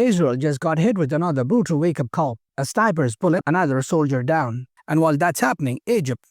Israel just got hit with another brutal wake-up call. A sniper's bullet, another soldier down. And while that's happening, Egypt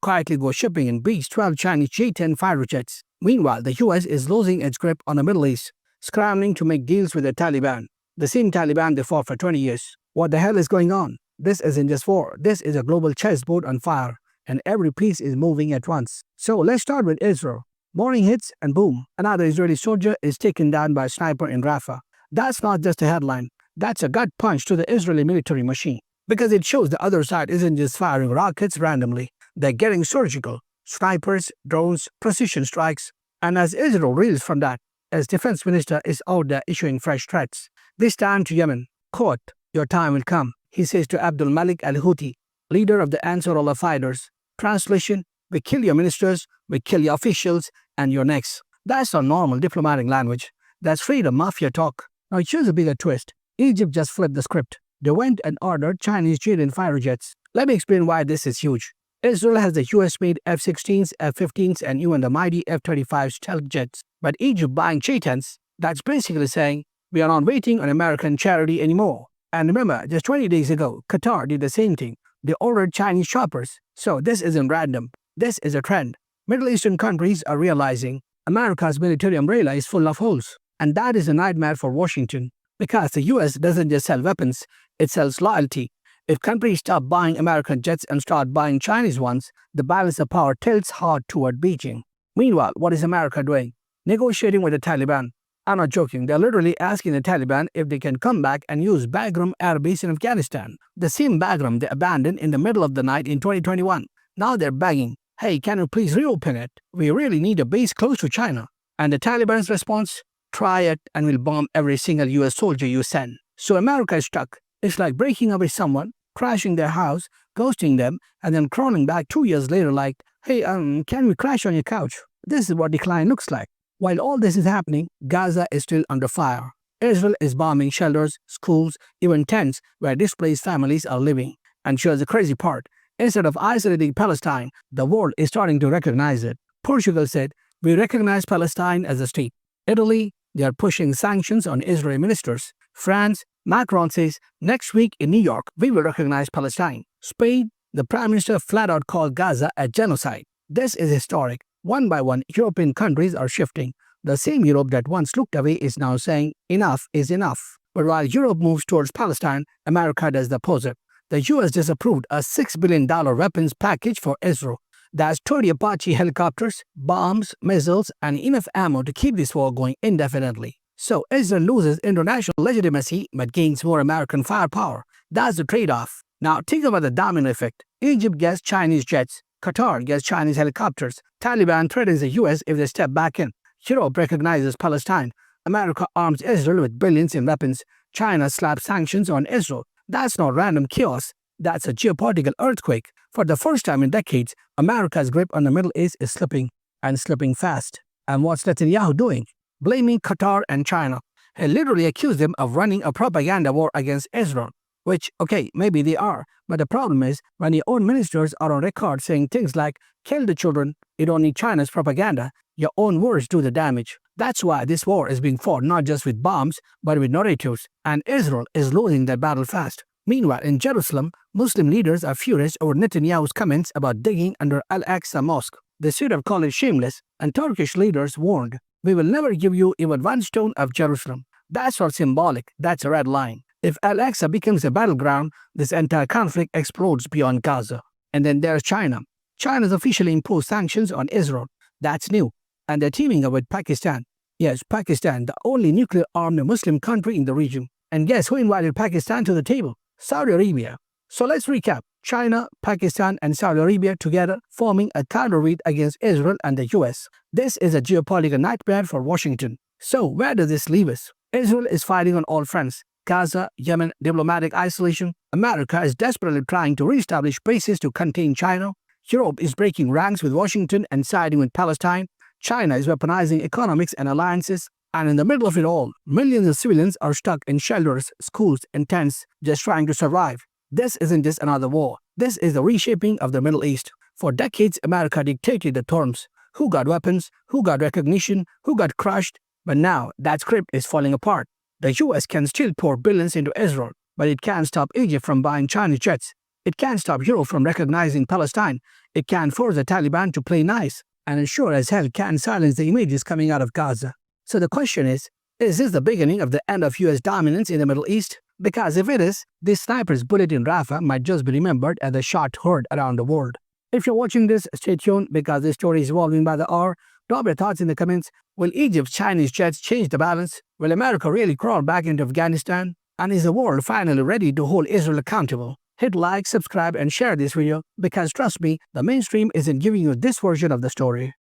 quietly goes shipping in B-12 Chinese J-10 fighter jets. Meanwhile, the US is losing its grip on the Middle East, scrambling to make deals with the Taliban. The same Taliban they fought for 20 years. What the hell is going on? This isn't just war. This is a global chessboard on fire, and every piece is moving at once. So let's start with Israel. Morning hits and boom, another Israeli soldier is taken down by a sniper in Rafah. That's not just a headline. That's a gut punch to the Israeli military machine. Because it shows the other side isn't just firing rockets randomly. They're getting surgical. Snipers, drones, precision strikes. And as Israel reels from that, as defense minister is out there issuing fresh threats. This time to Yemen. Quote, "Your time will come," he says to Abdul Malik al-Houthi, leader of the Ansarullah fighters. Translation, "We kill your ministers, we kill your officials, and your necks." That's not normal diplomatic language. That's freedom mafia talk. Now here's a bigger twist. Egypt just flipped the script. They went and ordered Chinese J-10 fighter jets. Let me explain why this is huge. Israel has the US-made F-16s, F-15s, and even the mighty F-35 stealth jets. But Egypt buying J-10s, that's basically saying, we are not waiting on American charity anymore. And remember, just 20 days ago, Qatar did the same thing. They ordered Chinese choppers. So this isn't random. This is a trend. Middle Eastern countries are realizing America's military umbrella is full of holes. And that is a nightmare for Washington. Because the US doesn't just sell weapons, it sells loyalty. If countries stop buying American jets and start buying Chinese ones, the balance of power tilts hard toward Beijing. Meanwhile, what is America doing? Negotiating with the Taliban. I'm not joking, they're literally asking the Taliban if they can come back and use Bagram Air Base in Afghanistan. The same Bagram they abandoned in the middle of the night in 2021. Now they're begging, hey, can you please reopen it? We really need a base close to China. And the Taliban's response? Try it and we'll bomb every single US soldier you send. So America is stuck. It's like breaking up with someone, crashing their house, ghosting them, and then crawling back 2 years later like, hey, can we crash on your couch? This is what decline looks like. While all this is happening, Gaza is still under fire. Israel is bombing shelters, schools, even tents where displaced families are living. And here's the crazy part. Instead of isolating Palestine, the world is starting to recognize it. Portugal said, we recognize Palestine as a state. Italy, they are pushing sanctions on Israeli ministers. France, Macron says, next week in New York, we will recognize Palestine. Spain, the Prime Minister flat out called Gaza a genocide. This is historic. One by one, European countries are shifting. The same Europe that once looked away is now saying, enough is enough. But while Europe moves towards Palestine, America does the opposite. The US just approved a $6 billion weapons package for Israel. That's 30 Apache helicopters, bombs, missiles, and enough ammo to keep this war going indefinitely. So Israel loses international legitimacy but gains more American firepower. That's the trade-off. Now think about the domino effect. Egypt gets Chinese jets. Qatar gets Chinese helicopters. Taliban threatens the US if they step back in. Europe recognizes Palestine. America arms Israel with billions in weapons. China slaps sanctions on Israel. That's not random chaos. That's a geopolitical earthquake. For the first time in decades, America's grip on the Middle East is slipping, and slipping fast. And what's Netanyahu doing? Blaming Qatar and China. He literally accused them of running a propaganda war against Israel. Which, okay, maybe they are. But the problem is, when your own ministers are on record saying things like, kill the children, you don't need China's propaganda, your own words do the damage. That's why this war is being fought not just with bombs, but with narratives. And Israel is losing that battle fast. Meanwhile, in Jerusalem, Muslim leaders are furious over Netanyahu's comments about digging under Al-Aqsa Mosque. They should have called it shameless, and Turkish leaders warned, we will never give you even one stone of Jerusalem. That's not symbolic, that's a red line. If Al-Aqsa becomes a battleground, this entire conflict explodes beyond Gaza. And then there's China. China's officially imposed sanctions on Israel. That's new. And they're teaming up with Pakistan. Yes, Pakistan, the only nuclear-armed Muslim country in the region. And guess who invited Pakistan to the table? Saudi Arabia. So let's recap. China, Pakistan, and Saudi Arabia together forming a counterweight against Israel and the US. This is a geopolitical nightmare for Washington. So where does this leave us? Israel is fighting on all fronts. Gaza, Yemen, diplomatic isolation. America is desperately trying to reestablish bases to contain China. Europe is breaking ranks with Washington and siding with Palestine. China is weaponizing economics and alliances. And in the middle of it all, millions of civilians are stuck in shelters, schools, and tents just trying to survive. This isn't just another war. This is the reshaping of the Middle East. For decades, America dictated the terms. Who got weapons, who got recognition, who got crushed. But now, that script is falling apart. The US can still pour billions into Israel, but it can't stop Egypt from buying Chinese jets. It can't stop Europe from recognizing Palestine. It can't force the Taliban to play nice, and it sure as hell can't silence the images coming out of Gaza. So the question is this the beginning of the end of US dominance in the Middle East? Because if it is, this sniper's bullet in Rafah might just be remembered as a shot heard around the world. If you're watching this, stay tuned because this story is evolving by the hour. Drop your thoughts in the comments. Will Egypt's Chinese jets change the balance? Will America really crawl back into Afghanistan? And is the world finally ready to hold Israel accountable? Hit like, subscribe, and share this video because trust me, the mainstream isn't giving you this version of the story.